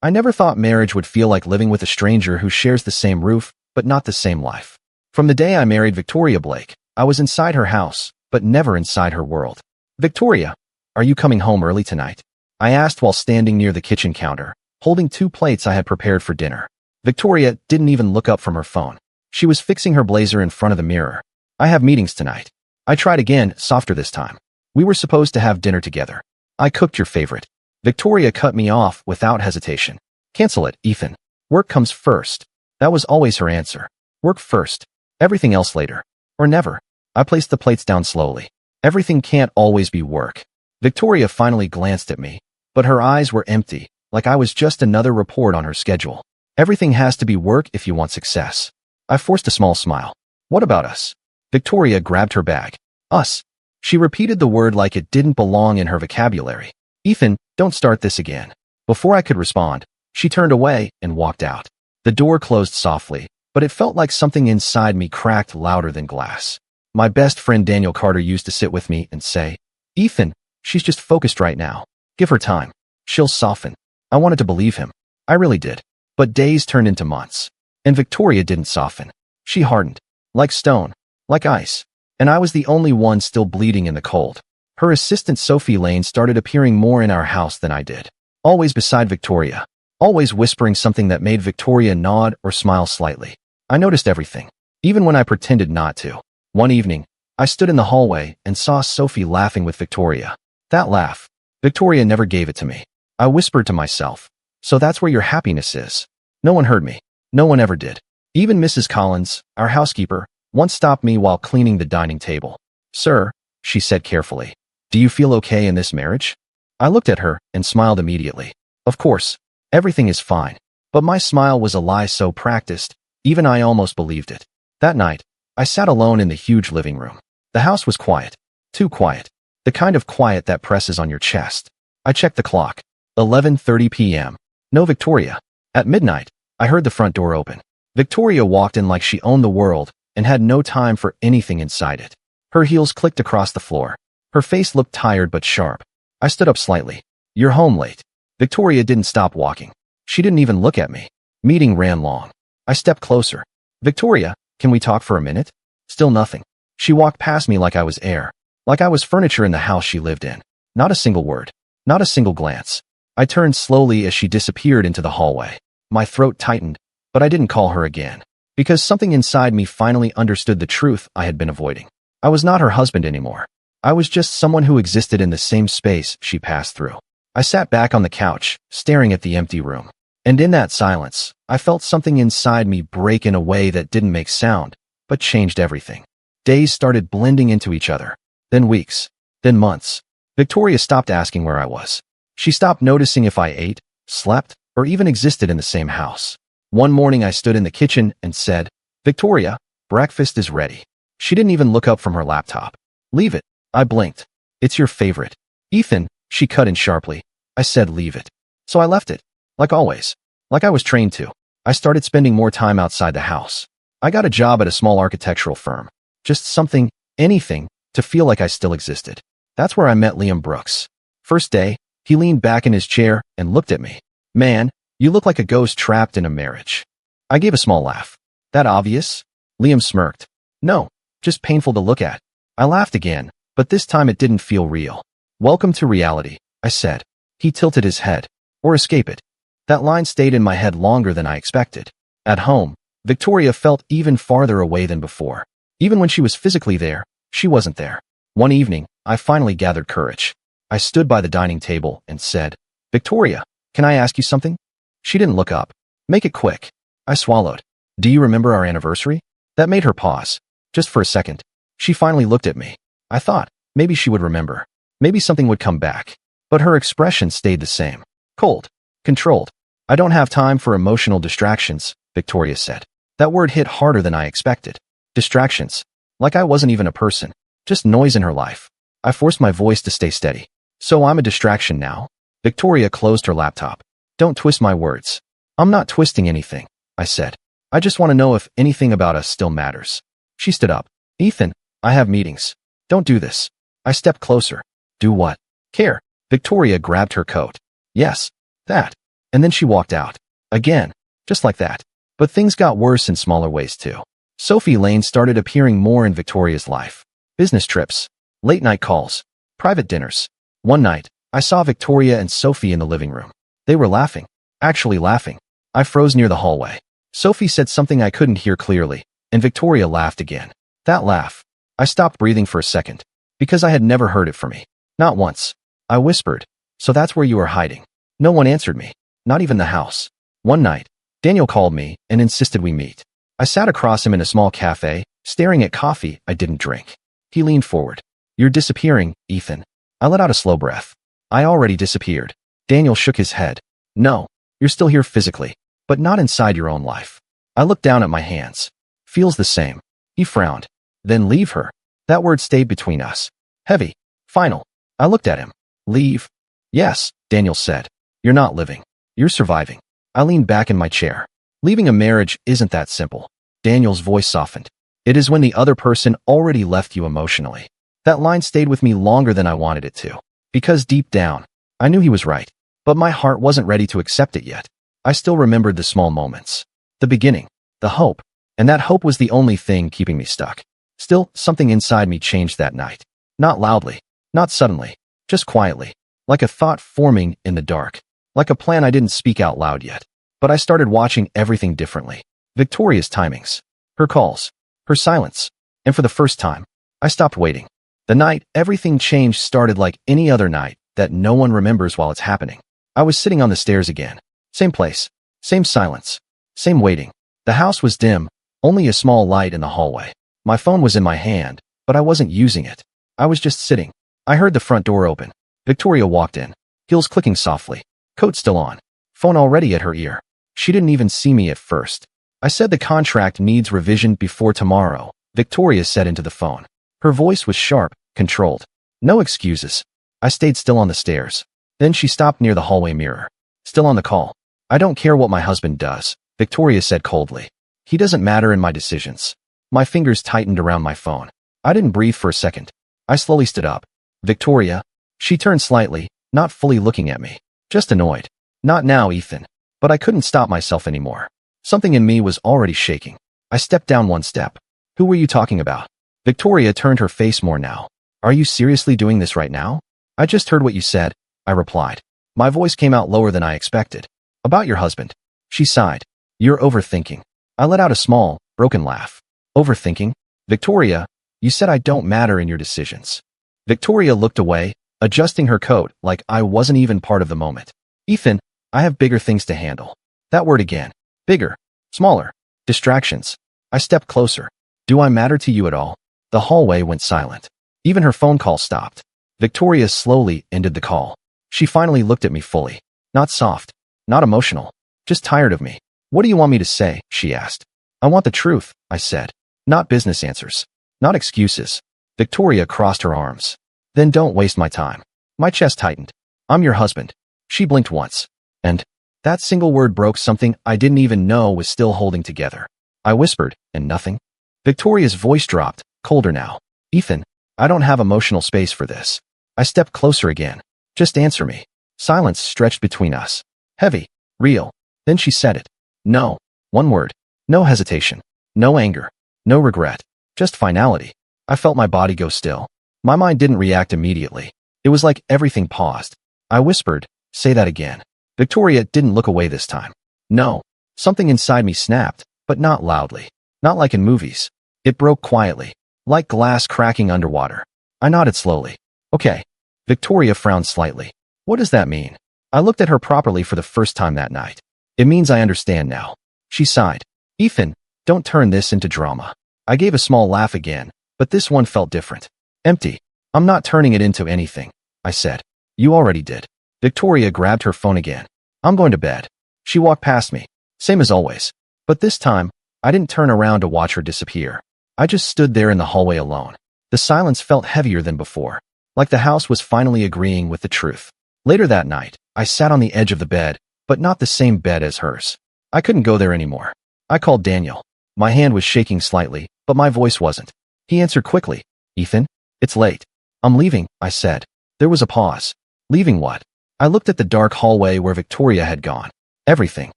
I never thought marriage would feel like living with a stranger who shares the same roof, but not the same life. From the day I married Victoria Blake, I was inside her house, but never inside her world. "Victoria, are you coming home early tonight?" I asked while standing near the kitchen counter, holding 2 plates I had prepared for dinner. Victoria didn't even look up from her phone. She was fixing her blazer in front of the mirror. "I have meetings tonight." I tried again, softer this time. "We were supposed to have dinner together. I cooked your favorite." Victoria cut me off without hesitation. "Cancel it, Ethan. Work comes first." That was always her answer. Work first. Everything else later. Or never. I placed the plates down slowly. Everything can't always be work. Victoria finally glanced at me, but her eyes were empty, like I was just another report on her schedule. "Everything has to be work if you want success." I forced a small smile. "What about us?" Victoria grabbed her bag. "Us." She repeated the word like it didn't belong in her vocabulary. "Ethan, don't start this again." Before I could respond, she turned away and walked out. The door closed softly, but it felt like something inside me cracked louder than glass. My best friend Daniel Carter used to sit with me and say, "Ethan, she's just focused right now. Give her time. She'll soften." I wanted to believe him. I really did. But days turned into months. And Victoria didn't soften. She hardened. Like stone. Like ice. And I was the only one still bleeding in the cold. Her assistant Sophie Lane started appearing more in our house than I did. Always beside Victoria. Always whispering something that made Victoria nod or smile slightly. I noticed everything. Even when I pretended not to. One evening, I stood in the hallway and saw Sophie laughing with Victoria. That laugh. Victoria never gave it to me. I whispered to myself, "So that's where your happiness is." No one heard me. No one ever did. Even Mrs. Collins, our housekeeper, once stopped me while cleaning the dining table. "Sir," she said carefully, "do you feel okay in this marriage?" I looked at her and smiled immediately. Of course, everything is fine. But my smile was a lie so practiced, even I almost believed it. That night, I sat alone in the huge living room. The house was quiet. Too quiet. The kind of quiet that presses on your chest. I checked the clock. 11:30 p.m. No Victoria. At midnight, I heard the front door open. Victoria walked in like she owned the world and had no time for anything inside it. Her heels clicked across the floor. Her face looked tired but sharp. I stood up slightly. "You're home late." Victoria didn't stop walking. She didn't even look at me. Meeting ran long. I stepped closer. "Victoria, can we talk for a minute?" Still nothing. She walked past me like I was air. Like I was furniture in the house she lived in. Not a single word. Not a single glance. I turned slowly as she disappeared into the hallway. My throat tightened, but I didn't call her again. Because something inside me finally understood the truth I had been avoiding. I was not her husband anymore. I was just someone who existed in the same space she passed through. I sat back on the couch, staring at the empty room. And in that silence, I felt something inside me break in a way that didn't make sound, but changed everything. Days started blending into each other. Then weeks. Then months. Victoria stopped asking where I was. She stopped noticing if I ate, slept, or even existed in the same house. One morning I stood in the kitchen and said, "Victoria, breakfast is ready." She didn't even look up from her laptop. "Leave it." I blinked. "It's your favorite." "Ethan," she cut in sharply. I said leave it. So I left it. Like always. Like I was trained to. I started spending more time outside the house. I got a job at a small architectural firm. Just something, anything, to feel like I still existed. That's where I met Liam Brooks. First day, he leaned back in his chair and looked at me. "Man, you look like a ghost trapped in a marriage." I gave a small laugh. "That obvious?" Liam smirked. "No, just painful to look at." I laughed again, but this time it didn't feel real. "Welcome to reality," I said. He tilted his head. "Or escape it." That line stayed in my head longer than I expected. At home, Victoria felt even farther away than before. Even when she was physically there, she wasn't there. One evening, I finally gathered courage. I stood by the dining table and said, "Victoria, can I ask you something?" She didn't look up. "Make it quick." I swallowed. "Do you remember our anniversary?" That made her pause. Just for a second. She finally looked at me. I thought, maybe she would remember. Maybe something would come back. But her expression stayed the same. Cold. Controlled. "I don't have time for emotional distractions," Victoria said. That word hit harder than I expected. Distractions. Like I wasn't even a person. Just noise in her life. I forced my voice to stay steady. "So I'm a distraction now?" Victoria closed her laptop. "Don't twist my words." "I'm not twisting anything," I said. "I just want to know if anything about us still matters." She stood up. "Ethan, I have meetings. Don't do this." I stepped closer. "Do what?" "Care." Victoria grabbed her coat. "Yes, that." And then she walked out. Again. Just like that. But things got worse in smaller ways too. Sophie Lane started appearing more in Victoria's life. Business trips, late-night calls, private dinners. One night, I saw Victoria and Sophie in the living room. They were laughing. Actually laughing. I froze near the hallway. Sophie said something I couldn't hear clearly, and Victoria laughed again. That laugh. I stopped breathing for a second, because I had never heard it from me. Not once. I whispered, "So that's where you are hiding." No one answered me. Not even the house. One night, Daniel called me and insisted we meet. I sat across him in a small cafe, staring at coffee I didn't drink. He leaned forward. "You're disappearing, Ethan." I let out a slow breath. I already disappeared. Daniel shook his head. "No, you're still here physically, but not inside your own life." I looked down at my hands. "Feels the same." He frowned. "Then leave her." That word stayed between us. Heavy. Final. I looked at him. "Leave?" "Yes," Daniel said. "You're not living. You're surviving." I leaned back in my chair. Leaving a marriage isn't that simple. Daniel's voice softened. It is when the other person already left you emotionally. That line stayed with me longer than I wanted it to. Because deep down, I knew he was right. But my heart wasn't ready to accept it yet. I still remembered the small moments. The beginning. The hope. And that hope was the only thing keeping me stuck. Still, something inside me changed that night. Not loudly. Not suddenly. Just quietly. Like a thought forming in the dark. Like a plan I didn't speak out loud yet. But I started watching everything differently. Victoria's timings. Her calls. Her silence. And for the first time, I stopped waiting. The night everything changed started like any other night that no one remembers while it's happening. I was sitting on the stairs again. Same place. Same silence. Same waiting. The house was dim. Only a small light in the hallway. My phone was in my hand, but I wasn't using it. I was just sitting. I heard the front door open. Victoria walked in. Heels clicking softly. Coat still on. Phone already at her ear. She didn't even see me at first. I said the contract needs revision before tomorrow, Victoria said into the phone. Her voice was sharp, controlled. No excuses. I stayed still on the stairs. Then she stopped near the hallway mirror. Still on the call. "I don't care what my husband does," Victoria said coldly. "He doesn't matter in my decisions." My fingers tightened around my phone. I didn't breathe for a second. I slowly stood up. "Victoria?" She turned slightly, not fully looking at me. Just annoyed. "Not now, Ethan." But I couldn't stop myself anymore. Something in me was already shaking. I stepped down one step. "Who were you talking about?" Victoria turned her face more now. "Are you seriously doing this right now?" "I just heard what you said," I replied. My voice came out lower than I expected. "About your husband." She sighed. "You're overthinking." I let out a small, broken laugh. "Overthinking? Victoria, you said I don't matter in your decisions." Victoria looked away, adjusting her coat like I wasn't even part of the moment. "Ethan, I have bigger things to handle." That word again. Bigger. Smaller. Distractions. I stepped closer. "Do I matter to you at all?" The hallway went silent. Even her phone call stopped. Victoria slowly ended the call. She finally looked at me fully. Not soft. Not emotional. Just tired of me. "What do you want me to say?" she asked. "I want the truth," I said. "Not business answers. Not excuses." Victoria crossed her arms. "Then don't waste my time." My chest tightened. "I'm your husband." She blinked once. And that single word broke something I didn't even know was still holding together. I whispered, "And nothing?" Victoria's voice dropped, colder now. "Ethan, I don't have emotional space for this." I stepped closer again. "Just answer me." Silence stretched between us. Heavy. Real. Then she said it. "No." One word. No hesitation. No anger. No regret. Just finality. I felt my body go still. My mind didn't react immediately. It was like everything paused. I whispered, "Say that again." Victoria didn't look away this time. "No." Something inside me snapped, but not loudly. Not like in movies. It broke quietly, like glass cracking underwater. I nodded slowly. "Okay." Victoria frowned slightly. "What does that mean?" I looked at her properly for the first time that night. "It means I understand now." She sighed. "Ethan, don't turn this into drama." I gave a small laugh again, but this one felt different. Empty. "I'm not turning it into anything," I said. "You already did." Victoria grabbed her phone again. "I'm going to bed." She walked past me. Same as always. But this time, I didn't turn around to watch her disappear. I just stood there in the hallway alone. The silence felt heavier than before, like the house was finally agreeing with the truth. Later that night, I sat on the edge of the bed, but not the same bed as hers. I couldn't go there anymore. I called Daniel. My hand was shaking slightly, but my voice wasn't. He answered quickly. "Ethan, it's late." "I'm leaving," I said. There was a pause. "Leaving what?" I looked at the dark hallway where Victoria had gone. Everything.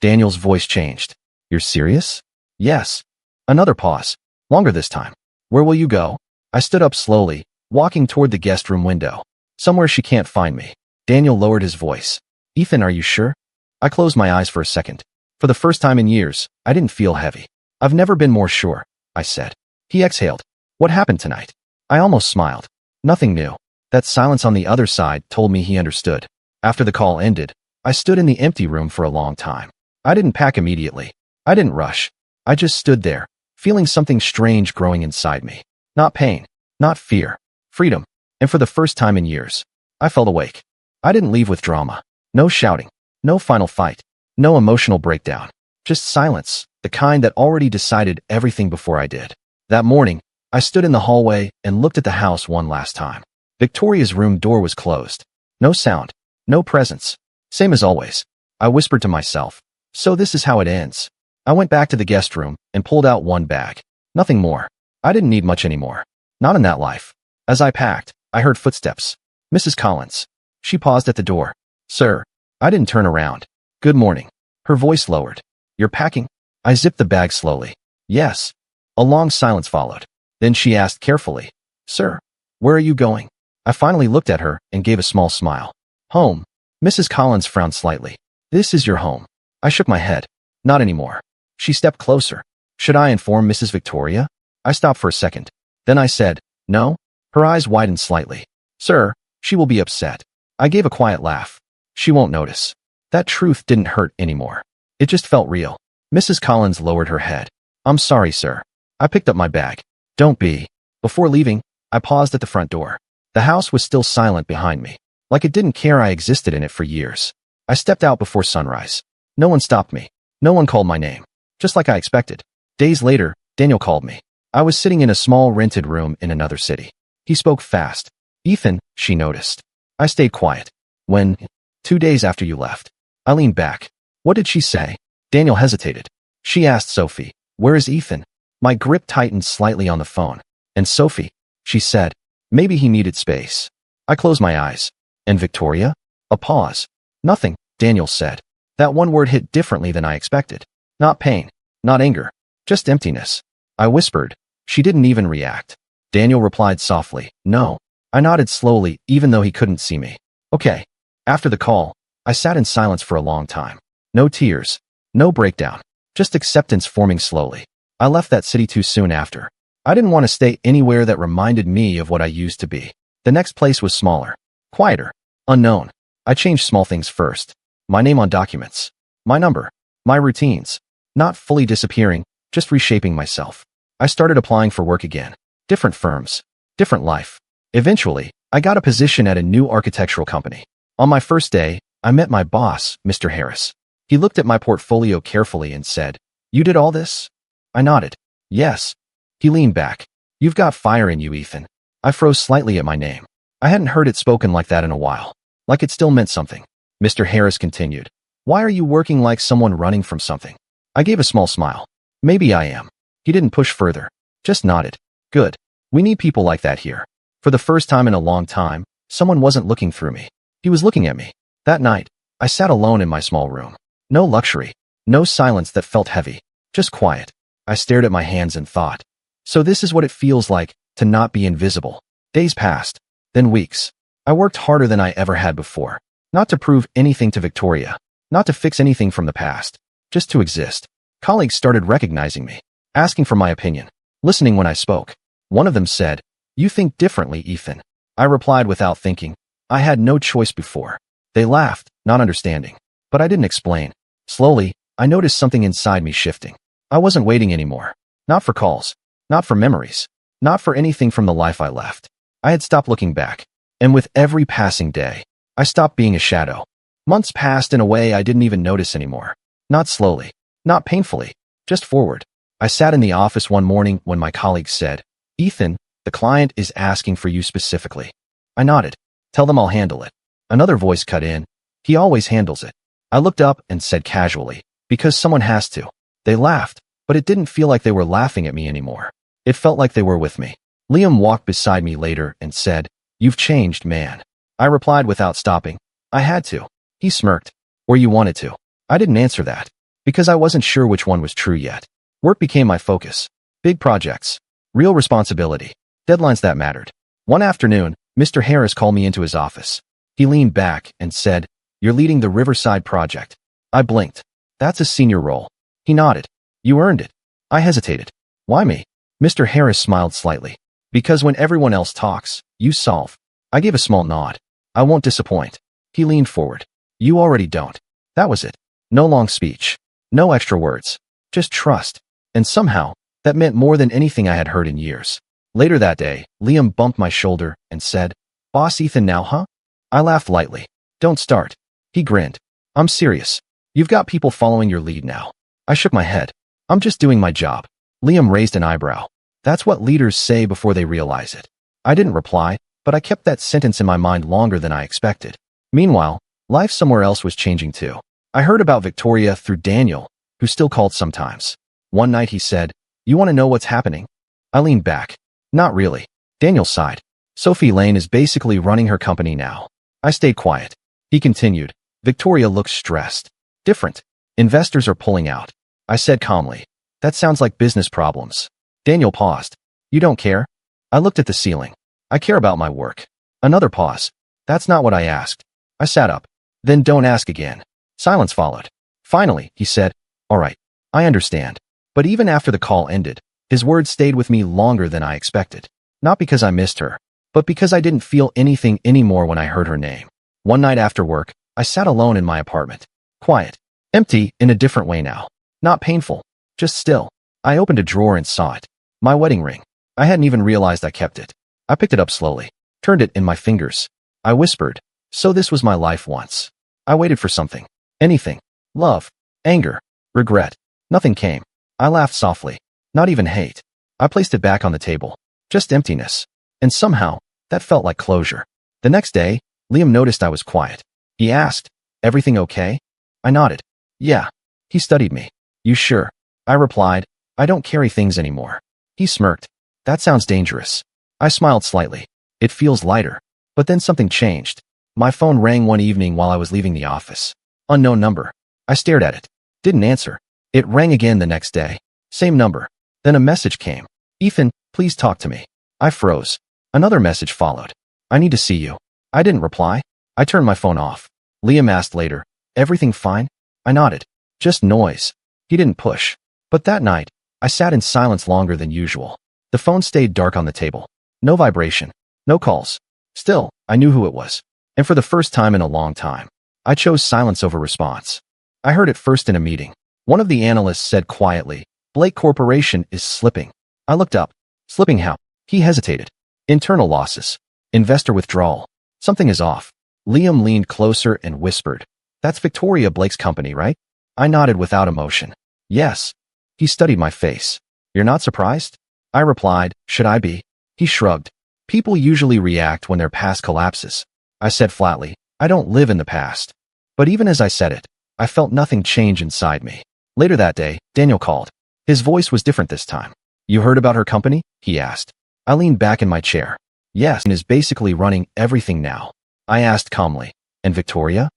Daniel's voice changed. You're serious? Yes. Another pause. Longer this time. Where will you go? I stood up slowly, walking toward the guest room window. Somewhere she can't find me. Daniel lowered his voice. Ethan, are you sure? I closed my eyes for a second. For the first time in years, I didn't feel heavy. I've never been more sure, I said. He exhaled. What happened tonight? I almost smiled. Nothing new. That silence on the other side told me he understood. After the call ended, I stood in the empty room for a long time. I didn't pack immediately. I didn't rush. I just stood there, feeling something strange growing inside me. Not pain, not fear, freedom. And for the first time in years, I felt awake. I didn't leave with drama. No shouting, no final fight, no emotional breakdown. Just silence, the kind that already decided everything before I did. That morning, I stood in the hallway and looked at the house one last time. Victoria's room door was closed. No sound, no presence. Same as always. I whispered to myself, so this is how it ends. I went back to the guest room and pulled out one bag. Nothing more. I didn't need much anymore. Not in that life. As I packed, I heard footsteps. Mrs. Collins. She paused at the door. Sir. I didn't turn around. Good morning. Her voice lowered. You're packing? I zipped the bag slowly. Yes. A long silence followed. Then she asked carefully, Sir, where are you going? I finally looked at her and gave a small smile. Home. Mrs. Collins frowned slightly. This is your home. I shook my head. Not anymore. She stepped closer. Should I inform Mrs. Victoria? I stopped for a second. Then I said, No. Her eyes widened slightly. Sir, she will be upset. I gave a quiet laugh. She won't notice. That truth didn't hurt anymore. It just felt real. Mrs. Collins lowered her head. I'm sorry, sir. I picked up my bag. Don't be. Before leaving, I paused at the front door. The house was still silent behind me, like it didn't care I existed in it for years. I stepped out before sunrise. No one stopped me. No one called my name. Just like I expected. Days later, Daniel called me. I was sitting in a small rented room in another city. He spoke fast. Ethan, she noticed. I stayed quiet. When? 2 days after you left. I leaned back. What did she say? Daniel hesitated. She asked Sophie, where is Ethan? My grip tightened slightly on the phone. And Sophie, she said, maybe he needed space. I closed my eyes. And Victoria? A pause. Nothing, Daniel said. That one word hit differently than I expected. Not pain, not anger, just emptiness. I whispered. She didn't even react. Daniel replied softly, no. I nodded slowly, even though he couldn't see me. Okay. After the call, I sat in silence for a long time. No tears, no breakdown, just acceptance forming slowly. I left that city too soon after. I didn't want to stay anywhere that reminded me of what I used to be. The next place was smaller, quieter, unknown. I changed small things first. My name on documents, my number, my routines. Not fully disappearing, just reshaping myself. I started applying for work again. Different firms, different life. Eventually, I got a position at a new architectural company. On my first day, I met my boss, Mr. Harris. He looked at my portfolio carefully and said, You did all this? I nodded. Yes. He leaned back. You've got fire in you, Ethan. I froze slightly at my name. I hadn't heard it spoken like that in a while. Like it still meant something. Mr. Harris continued. Why are you working like someone running from something? I gave a small smile. Maybe I am. He didn't push further. Just nodded. Good. We need people like that here. For the first time in a long time, someone wasn't looking through me. He was looking at me. That night, I sat alone in my small room. No luxury. No silence that felt heavy. Just quiet. I stared at my hands and thought. So this is what it feels like to not be invisible. Days passed. Then weeks. I worked harder than I ever had before. Not to prove anything to Victoria. Not to fix anything from the past. Just to exist. Colleagues started recognizing me. Asking for my opinion. Listening when I spoke. One of them said, You think differently, Ethan. I replied without thinking. I had no choice before. They laughed, not understanding. But I didn't explain. Slowly, I noticed something inside me shifting. I wasn't waiting anymore. Not for calls. Not for memories. Not for anything from the life I left. I had stopped looking back. And with every passing day, I stopped being a shadow. Months passed in a way I didn't even notice anymore. Not slowly. Not painfully. Just forward. I sat in the office one morning when my colleague said, Ethan, the client is asking for you specifically. I nodded. Tell them I'll handle it. Another voice cut in. He always handles it. I looked up and said casually, because someone has to. They laughed, but it didn't feel like they were laughing at me anymore. It felt like they were with me. Liam walked beside me later and said, You've changed, man. I replied without stopping. I had to. He smirked. Or you wanted to. I didn't answer that, because I wasn't sure which one was true yet. Work became my focus. Big projects. Real responsibility. Deadlines that mattered. One afternoon, Mr. Harris called me into his office. He leaned back and said, "You're leading the Riverside project." I blinked. "That's a senior role." He nodded. "You earned it." I hesitated. "Why me?" Mr. Harris smiled slightly. "Because when everyone else talks, you solve." I gave a small nod. "I won't disappoint." He leaned forward. "You already don't." That was it. No long speech. No extra words. Just trust. And somehow, that meant more than anything I had heard in years. Later that day, Liam bumped my shoulder and said, "Boss Ethan now, huh?" I laughed lightly. "Don't start." He grinned. "I'm serious. You've got people following your lead now." I shook my head. "I'm just doing my job." Liam raised an eyebrow. "That's what leaders say before they realize it." I didn't reply, but I kept that sentence in my mind longer than I expected. Meanwhile, life somewhere else was changing too. I heard about Victoria through Daniel, who still called sometimes. One night he said, "You want to know what's happening?" I leaned back. "Not really." Daniel sighed. "Sophie Lane is basically running her company now." I stayed quiet. He continued, "Victoria looks stressed. Different. Investors are pulling out." I said calmly, "That sounds like business problems." Daniel paused. "You don't care?" I looked at the ceiling. "I care about my work." Another pause. "That's not what I asked." I sat up. "Then don't ask again." Silence followed. Finally, he said, "All right, I understand." But even after the call ended, his words stayed with me longer than I expected. Not because I missed her, but because I didn't feel anything anymore when I heard her name. One night after work, I sat alone in my apartment. Quiet. Empty in a different way now. Not painful. Just still. I opened a drawer and saw it. My wedding ring. I hadn't even realized I kept it. I picked it up slowly. Turned it in my fingers. I whispered, "So this was my life once." I waited for something. Anything. Love. Anger. Regret. Nothing came. I laughed softly. Not even hate. I placed it back on the table. Just emptiness. And somehow, that felt like closure. The next day, Liam noticed I was quiet. He asked, "Everything okay?" I nodded. "Yeah." He studied me. "You sure?" I replied, "I don't carry things anymore." He smirked. "That sounds dangerous." I smiled slightly. "It feels lighter." But then something changed. My phone rang one evening while I was leaving the office. Unknown number. I stared at it. Didn't answer. It rang again the next day. Same number. Then a message came. "Ethan, please talk to me." I froze. Another message followed. "I need to see you." I didn't reply. I turned my phone off. Liam asked later, "Everything fine?" I nodded. "Just noise." He didn't push. But that night, I sat in silence longer than usual. The phone stayed dark on the table. No vibration. No calls. Still, I knew who it was. And for the first time in a long time, I chose silence over response. I heard it first in a meeting. One of the analysts said quietly, "Blake Corporation is slipping." I looked up. "Slipping how?" He hesitated. "Internal losses. Investor withdrawal. Something is off." Liam leaned closer and whispered, "That's Victoria Blake's company, right?" I nodded without emotion. "Yes." He studied my face. "You're not surprised?" I replied, "Should I be?" He shrugged. "People usually react when their past collapses." I said flatly, "I don't live in the past." But even as I said it, I felt nothing change inside me. Later that day, Daniel called. His voice was different this time. "You heard about her company?" he asked. I leaned back in my chair. "Yes, and is basically running everything now." I asked calmly, "And Victoria?"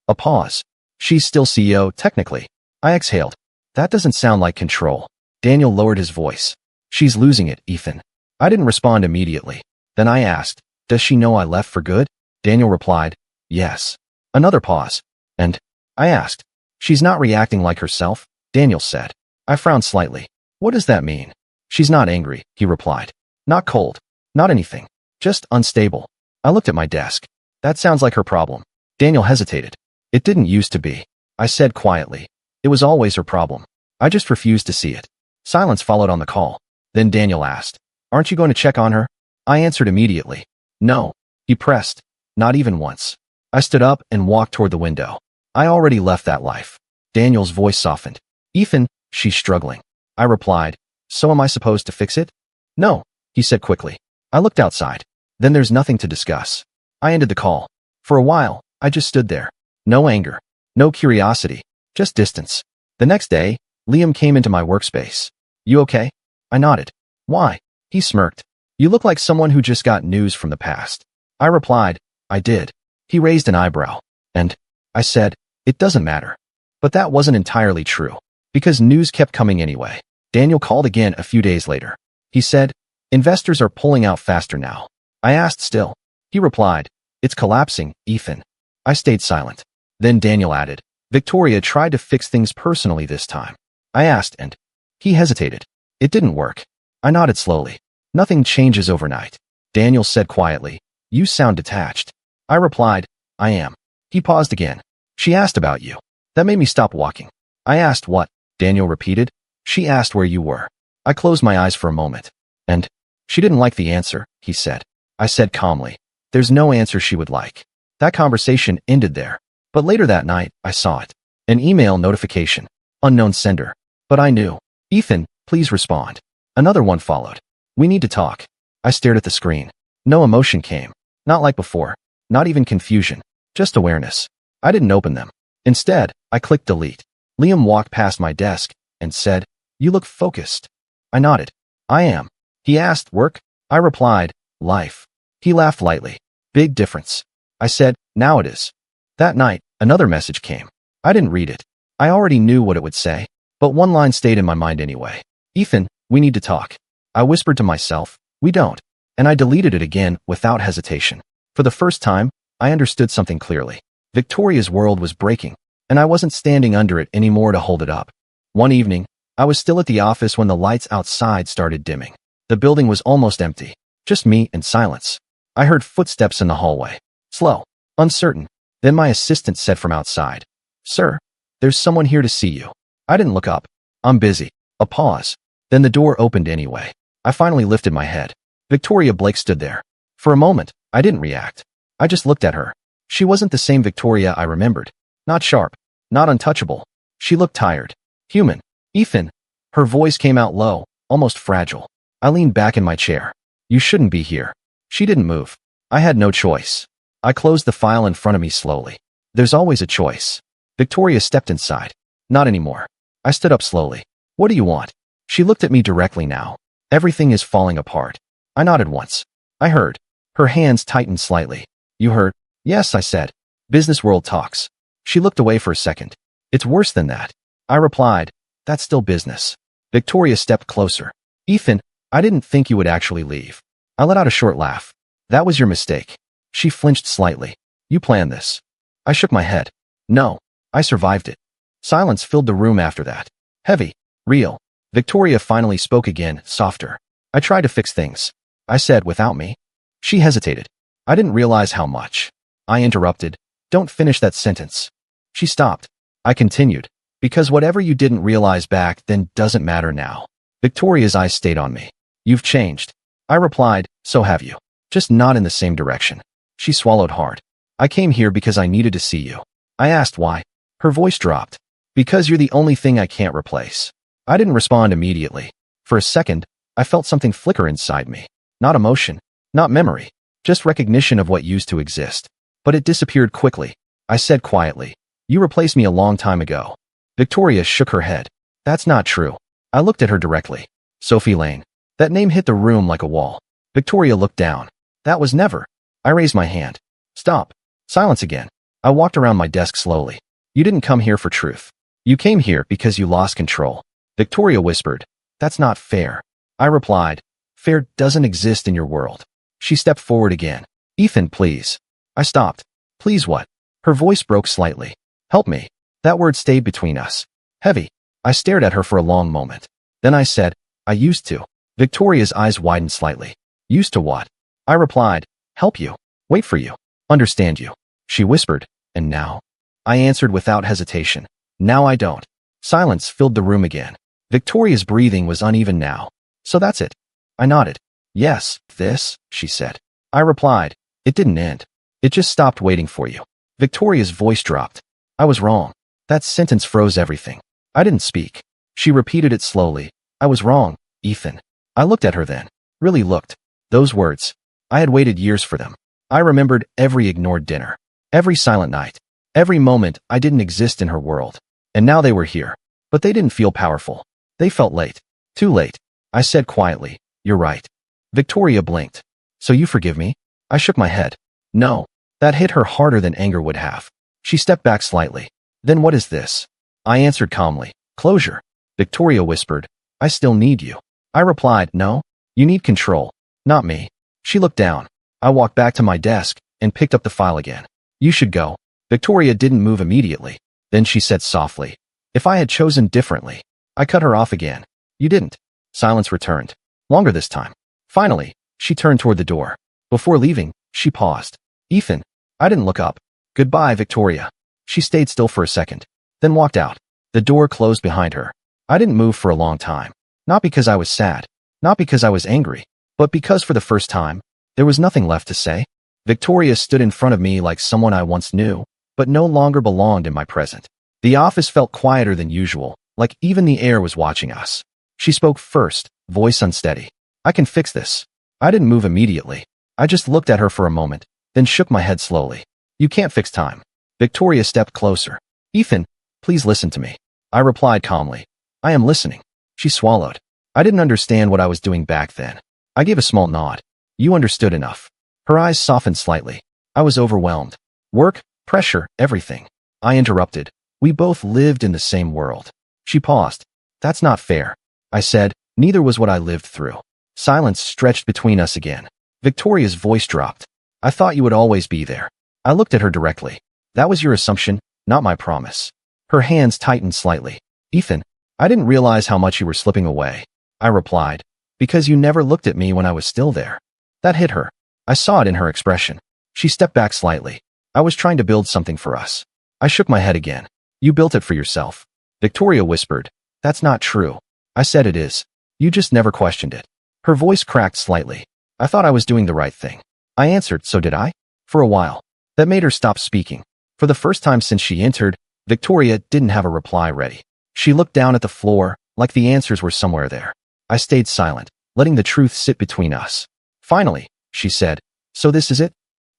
A pause. "She's still CEO, technically." I exhaled. "That doesn't sound like control." Daniel lowered his voice. "She's losing it, Ethan." I didn't respond immediately. Then I asked, "Does she know I left for good?" Daniel replied, "Yes." Another pause. "And?" I asked. "She's not reacting like herself," Daniel said. I frowned slightly. "What does that mean?" "She's not angry," he replied. "Not cold. Not anything. Just unstable." I looked at my desk. "That sounds like her problem." Daniel hesitated. "It didn't used to be." I said quietly. "It was always her problem. I just refused to see it." Silence followed on the call. Then Daniel asked, "Aren't you going to check on her?" I answered immediately. "No." He pressed. "Not even once." I stood up and walked toward the window. I already left that life. Daniel's voice softened. "Ethan, she's struggling." I replied, "So am I supposed to fix it?" "No," he said quickly. I looked outside. "Then there's nothing to discuss." I ended the call. For a while, I just stood there. No anger. No curiosity. Just distance. The next day, Liam came into my workspace. "You okay?" I nodded. "Why?" He smirked. "You look like someone who just got news from the past." I replied, "I did." He raised an eyebrow. "And?" I said, "It doesn't matter." But that wasn't entirely true, because news kept coming anyway. Daniel called again a few days later. He said, investors are pulling out faster now. I asked still. He replied, it's collapsing, Ethan. I stayed silent. Then Daniel added, Victoria tried to fix things personally this time. I asked and he hesitated. It didn't work. I nodded slowly. Nothing changes overnight. Daniel said quietly, you sound detached. I replied, I am. He paused again. She asked about you. That made me stop walking. I asked what? Daniel repeated. She asked where you were. I closed my eyes for a moment. And she didn't like the answer, he said. I said calmly, there's no answer she would like. That conversation ended there. But later that night, I saw it. An email notification. Unknown sender. But I knew. Ethan, please respond. Another one followed. We need to talk. I stared at the screen. No emotion came. Not like before. Not even confusion. Just awareness. I didn't open them. Instead, I clicked delete. Liam walked past my desk and said, you look focused. I nodded. I am. He asked, work? I replied, life. He laughed lightly. Big difference. I said, now it is. That night, another message came. I didn't read it. I already knew what it would say, but one line stayed in my mind anyway. Ethan, we need to talk. I whispered to myself, we don't. And I deleted it again without hesitation. For the first time, I understood something clearly. Victoria's world was breaking, and I wasn't standing under it anymore to hold it up. One evening, I was still at the office when the lights outside started dimming. The building was almost empty, just me and silence. I heard footsteps in the hallway. Slow, uncertain. Then my assistant said from outside, sir, there's someone here to see you. I didn't look up. I'm busy. A pause. Then the door opened anyway. I finally lifted my head. Victoria Blake stood there. For a moment, I didn't react. I just looked at her. She wasn't the same Victoria I remembered. Not sharp. Not untouchable. She looked tired. Human. Ethan. Her voice came out low, almost fragile. I leaned back in my chair. You shouldn't be here. She didn't move. I had no choice. I closed the file in front of me slowly. There's always a choice. Victoria stepped inside. Not anymore. I stood up slowly. What do you want? She looked at me directly now. Everything is falling apart. I nodded once. I heard. Her hands tightened slightly. You heard? Yes, I said. Business world talks. She looked away for a second. It's worse than that. I replied. That's still business. Victoria stepped closer. Ethan, I didn't think you would actually leave. I let out a short laugh. That was your mistake. She flinched slightly. You planned this. I shook my head. No, I survived it. Silence filled the room after that. Heavy. Real. Victoria finally spoke again, softer. I tried to fix things. I said, without me. She hesitated. I didn't realize how much. I interrupted. Don't finish that sentence. She stopped. I continued. Because whatever you didn't realize back then doesn't matter now. Victoria's eyes stayed on me. You've changed. I replied, so have you. Just not in the same direction. She swallowed hard. I came here because I needed to see you. I asked why. Her voice dropped. Because you're the only thing I can't replace. I didn't respond immediately. For a second, I felt something flicker inside me. Not emotion. Not memory. Just recognition of what used to exist. But it disappeared quickly. I said quietly, you replaced me a long time ago. Victoria shook her head. That's not true. I looked at her directly. Sophie Lane. That name hit the room like a wall. Victoria looked down. That was never. I raised my hand. Stop. Silence again. I walked around my desk slowly. You didn't come here for truth. You came here because you lost control. Victoria whispered. That's not fair. I replied. Fair doesn't exist in your world. She stepped forward again. Ethan, please. I stopped. Please what? Her voice broke slightly. Help me. That word stayed between us. Heavy. I stared at her for a long moment. Then I said, I used to. Victoria's eyes widened slightly. Used to what? I replied, help you. Wait for you. Understand you. She whispered, and now? I answered without hesitation. Now I don't. Silence filled the room again. Victoria's breathing was uneven now. So that's it. I nodded. Yes, this, she said. I replied, it didn't end. It just stopped waiting for you. Victoria's voice dropped. I was wrong. That sentence froze everything. I didn't speak. She repeated it slowly. I was wrong, Ethan. I looked at her then. Really looked. Those words. I had waited years for them. I remembered every ignored dinner. Every silent night. Every moment I didn't exist in her world. And now they were here. But they didn't feel powerful. They felt late. Too late. I said quietly, you're right. Victoria blinked. So you forgive me? I shook my head. No. That hit her harder than anger would have. She stepped back slightly. Then what is this? I answered calmly. Closure. Victoria whispered. I still need you. I replied, no. You need control. Not me. She looked down. I walked back to my desk and picked up the file again. You should go. Victoria didn't move immediately. Then she said softly, if I had chosen differently. I cut her off again. You didn't. Silence returned. Longer this time. Finally, she turned toward the door. Before leaving, she paused. Ethan. I didn't look up. Goodbye, Victoria. She stayed still for a second, then walked out. The door closed behind her. I didn't move for a long time. Not because I was sad. Not because I was angry. But because for the first time, there was nothing left to say. Victoria stood in front of me like someone I once knew, but no longer belonged in my present. The office felt quieter than usual, like even the air was watching us. She spoke first, voice unsteady. I can fix this. I didn't move immediately. I just looked at her for a moment, then shook my head slowly. You can't fix time. Victoria stepped closer. Ethan, please listen to me. I replied calmly. I am listening. She swallowed. I didn't understand what I was doing back then. I gave a small nod. You understood enough. Her eyes softened slightly. I was overwhelmed. Work, pressure, everything. I interrupted. We both lived in the same world. She paused. That's not fair. I said, neither was what I lived through. Silence stretched between us again. Victoria's voice dropped. I thought you would always be there. I looked at her directly. That was your assumption, not my promise. Her hands tightened slightly. Ethan, I didn't realize how much you were slipping away. I replied, because you never looked at me when I was still there. That hit her. I saw it in her expression. She stepped back slightly. I was trying to build something for us. I shook my head again. You built it for yourself. Victoria whispered. That's not true. I said it is. You just never questioned it. Her voice cracked slightly. I thought I was doing the right thing. I answered, so did I? For a while. That made her stop speaking. For the first time since she entered, Victoria didn't have a reply ready. She looked down at the floor, like the answers were somewhere there. I stayed silent, letting the truth sit between us. Finally, she said, so this is it?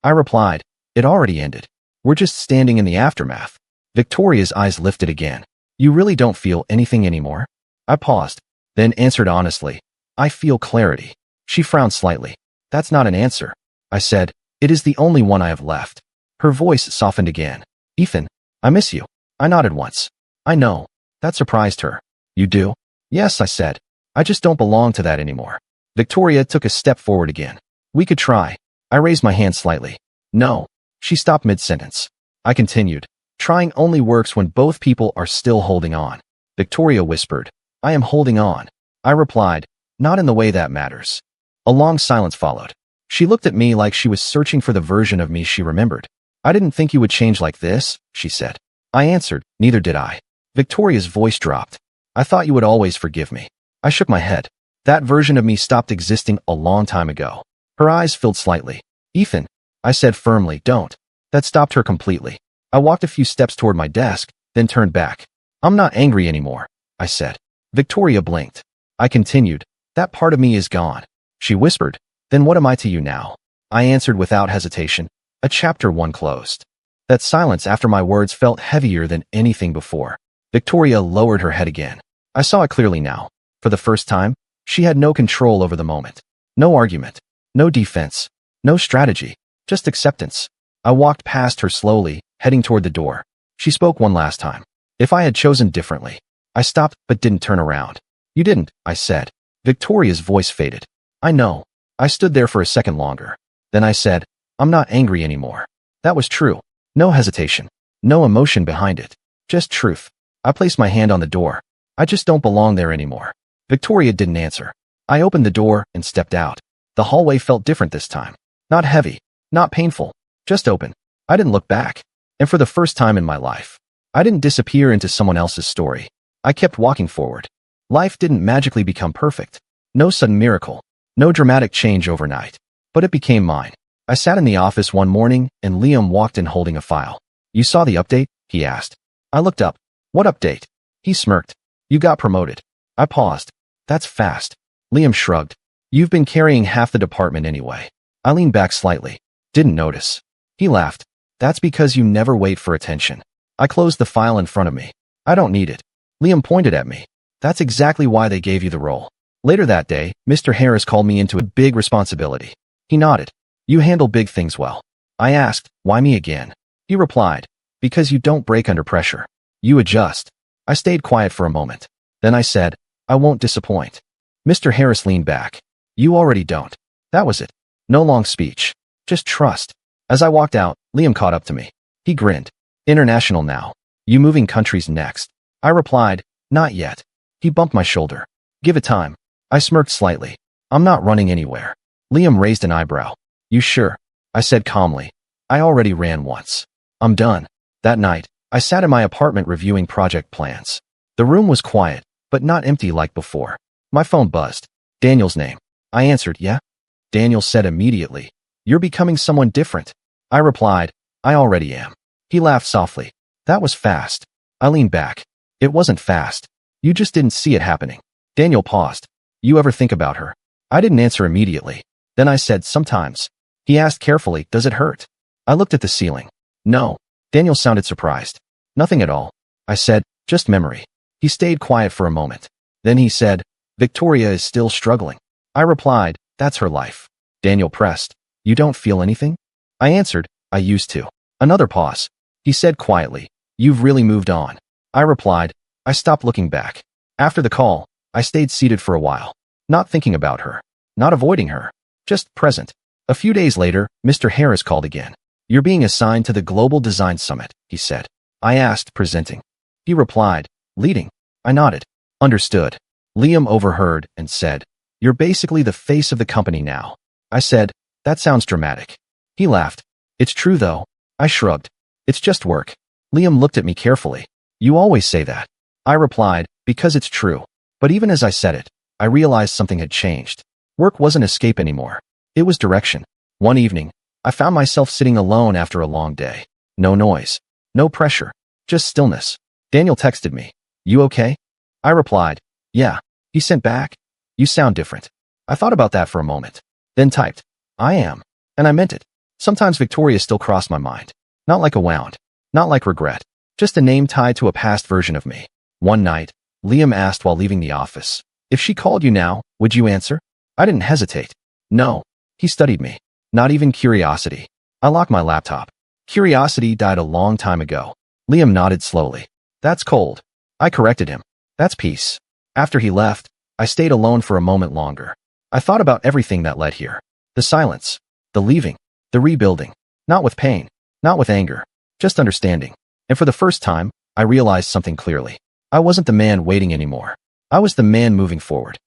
I replied, it already ended. We're just standing in the aftermath. Victoria's eyes lifted again. You really don't feel anything anymore? I paused, then answered honestly. I feel clarity. She frowned slightly. That's not an answer. I said, it is the only one I have left. Her voice softened again. Ethan, I miss you. I nodded once. I know. That surprised her. You do? Yes, I said. I just don't belong to that anymore. Victoria took a step forward again. We could try. I raised my hand slightly. No. She stopped mid-sentence. I continued. Trying only works when both people are still holding on. Victoria whispered. I am holding on. I replied, not in the way that matters. A long silence followed. She looked at me like she was searching for the version of me she remembered. I didn't think you would change like this, she said. I answered, neither did I. Victoria's voice dropped. I thought you would always forgive me. I shook my head. That version of me stopped existing a long time ago. Her eyes filled slightly. Ethan, I said firmly, don't. That stopped her completely. I walked a few steps toward my desk, then turned back. I'm not angry anymore, I said. Victoria blinked. I continued. That part of me is gone. She whispered. Then what am I to you now? I answered without hesitation. A chapter 1 closed. That silence after my words felt heavier than anything before. Victoria lowered her head again. I saw it clearly now. For the first time, she had no control over the moment. No argument. No defense. No strategy. Just acceptance. I walked past her slowly, heading toward the door. She spoke one last time. If I had chosen differently. I stopped but didn't turn around. You didn't, I said. Victoria's voice faded. I know. I stood there for a second longer. Then I said, I'm not angry anymore. That was true. No hesitation. No emotion behind it. Just truth. I placed my hand on the door. I just don't belong there anymore. Victoria didn't answer. I opened the door and stepped out. The hallway felt different this time. Not heavy. Not painful. Just open. I didn't look back. And for the first time in my life, I didn't disappear into someone else's story. I kept walking forward. Life didn't magically become perfect. No sudden miracle. No dramatic change overnight. But it became mine. I sat in the office one morning and Liam walked in holding a file. You saw the update? He asked. I looked up. What update? He smirked. You got promoted. I paused. That's fast. Liam shrugged. You've been carrying half the department anyway. I leaned back slightly. Didn't notice. He laughed. That's because you never wait for attention. I closed the file in front of me. I don't need it. Liam pointed at me. That's exactly why they gave you the role. Later that day, Mr. Harris called me into a big responsibility. He nodded. You handle big things well. I asked, why me again? He replied, because you don't break under pressure. You adjust. I stayed quiet for a moment. Then I said, I won't disappoint. Mr. Harris leaned back. You already don't. That was it. No long speech. Just trust. As I walked out, Liam caught up to me. He grinned. International now. You moving countries next? I replied, not yet. He bumped my shoulder. Give it time. I smirked slightly. I'm not running anywhere. Liam raised an eyebrow. You sure? I said calmly. I already ran once. I'm done. That night, I sat in my apartment reviewing project plans. The room was quiet, but not empty like before. My phone buzzed. Daniel's name. I answered, yeah. Daniel said immediately, you're becoming someone different. I replied, I already am. He laughed softly. That was fast. I leaned back. It wasn't fast. You just didn't see it happening. Daniel paused. You ever think about her? I didn't answer immediately. Then I said, sometimes. He asked carefully, does it hurt? I looked at the ceiling. No. Daniel sounded surprised. Nothing at all. I said, just memory. He stayed quiet for a moment. Then he said, Victoria is still struggling. I replied, that's her life. Daniel pressed. You don't feel anything? I answered, I used to. Another pause. He said quietly, you've really moved on. I replied, I stopped looking back. After the call, I stayed seated for a while. Not thinking about her. Not avoiding her. Just present. A few days later, Mr. Harris called again. You're being assigned to the Global Design Summit, he said. I asked, presenting. He replied, leading. I nodded. Understood. Liam overheard and said, you're basically the face of the company now. I said, that sounds dramatic. He laughed. It's true though. I shrugged. It's just work. Liam looked at me carefully. You always say that. I replied, because it's true. But even as I said it, I realized something had changed. Work wasn't escape anymore. It was direction. One evening, I found myself sitting alone after a long day. No noise. No pressure. Just stillness. Daniel texted me. You okay? I replied, yeah. He sent back, you sound different. I thought about that for a moment. Then typed, I am. And I meant it. Sometimes Victoria still crossed my mind. Not like a wound. Not like regret. Just a name tied to a past version of me. One night, Liam asked while leaving the office, if she called you now, would you answer? I didn't hesitate. No. He studied me. Not even curiosity. I locked my laptop. Curiosity died a long time ago. Liam nodded slowly. That's cold. I corrected him. That's peace. After he left, I stayed alone for a moment longer. I thought about everything that led here. The silence. The leaving. The rebuilding. Not with pain. Not with anger. Just understanding. And for the first time, I realized something clearly. I wasn't the man waiting anymore. I was the man moving forward.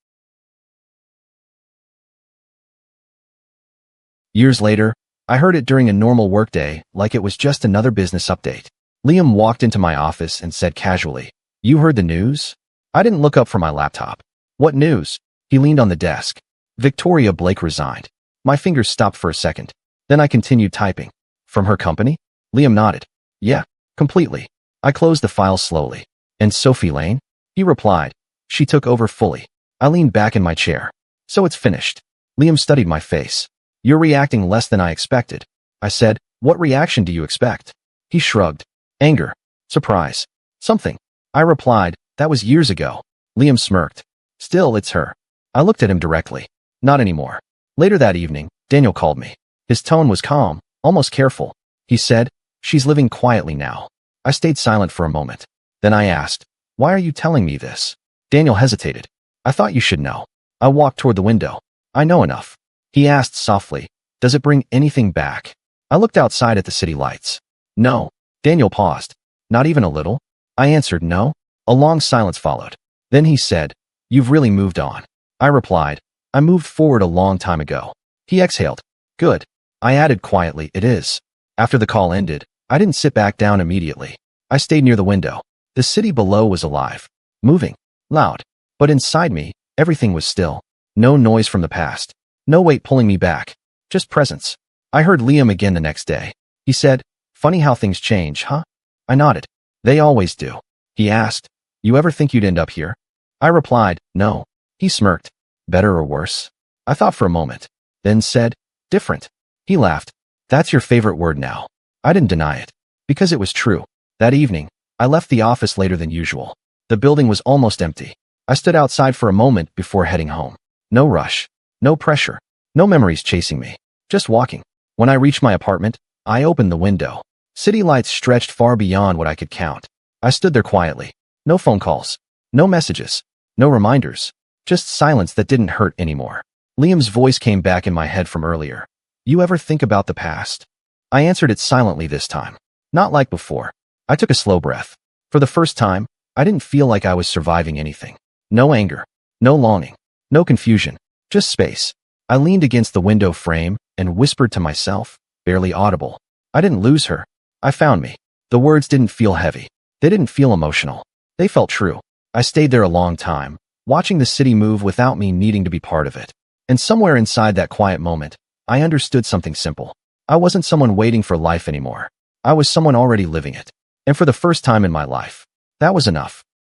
Years later, I heard it during a normal workday, like it was just another business update. Liam walked into my office and said casually, you heard the news? I didn't look up from my laptop. What news? He leaned on the desk. Victoria Blake resigned. My fingers stopped for a second. Then I continued typing. From her company? Liam nodded. Yeah, completely. I closed the file slowly. And Sophie Lane? He replied. She took over fully. I leaned back in my chair. So it's finished. Liam studied my face. You're reacting less than I expected. I said, what reaction do you expect? He shrugged. Anger. Surprise. Something. I replied, that was years ago. Liam smirked. Still, it's her. I looked at him directly. Not anymore. Later that evening, Daniel called me. His tone was calm, almost careful. He said, she's living quietly now. I stayed silent for a moment. Then I asked, why are you telling me this? Daniel hesitated. I thought you should know. I walked toward the window. I know enough. He asked softly, does it bring anything back? I looked outside at the city lights. No. Daniel paused. Not even a little? I answered no. A long silence followed. Then he said, you've really moved on. I replied, I moved forward a long time ago. He exhaled. Good. I added quietly, it is. After the call ended, I didn't sit back down immediately. I stayed near the window. The city below was alive. Moving. Loud. But inside me, everything was still. No noise from the past. No weight pulling me back. Just presence. I heard Liam again the next day. He said, funny how things change, huh? I nodded. They always do. He asked, you ever think you'd end up here? I replied, no. He smirked. Better or worse? I thought for a moment. Then said, different. He laughed. That's your favorite word now. I didn't deny it. Because it was true. That evening, I left the office later than usual. The building was almost empty. I stood outside for a moment before heading home. No rush. No pressure. No memories chasing me. Just walking. When I reached my apartment, I opened the window. City lights stretched far beyond what I could count. I stood there quietly. No phone calls. No messages. No reminders. Just silence that didn't hurt anymore. Liam's voice came back in my head from earlier. You ever think about the past? I answered it silently this time. Not like before. I took a slow breath. For the first time, I didn't feel like I was surviving anything. No anger. No longing. No confusion. Just space. I leaned against the window frame and whispered to myself, barely audible. I didn't lose her. I found me. The words didn't feel heavy. They didn't feel emotional. They felt true. I stayed there a long time, watching the city move without me needing to be part of it. And somewhere inside that quiet moment, I understood something simple. I wasn't someone waiting for life anymore. I was someone already living it. And for the first time in my life, that was enough.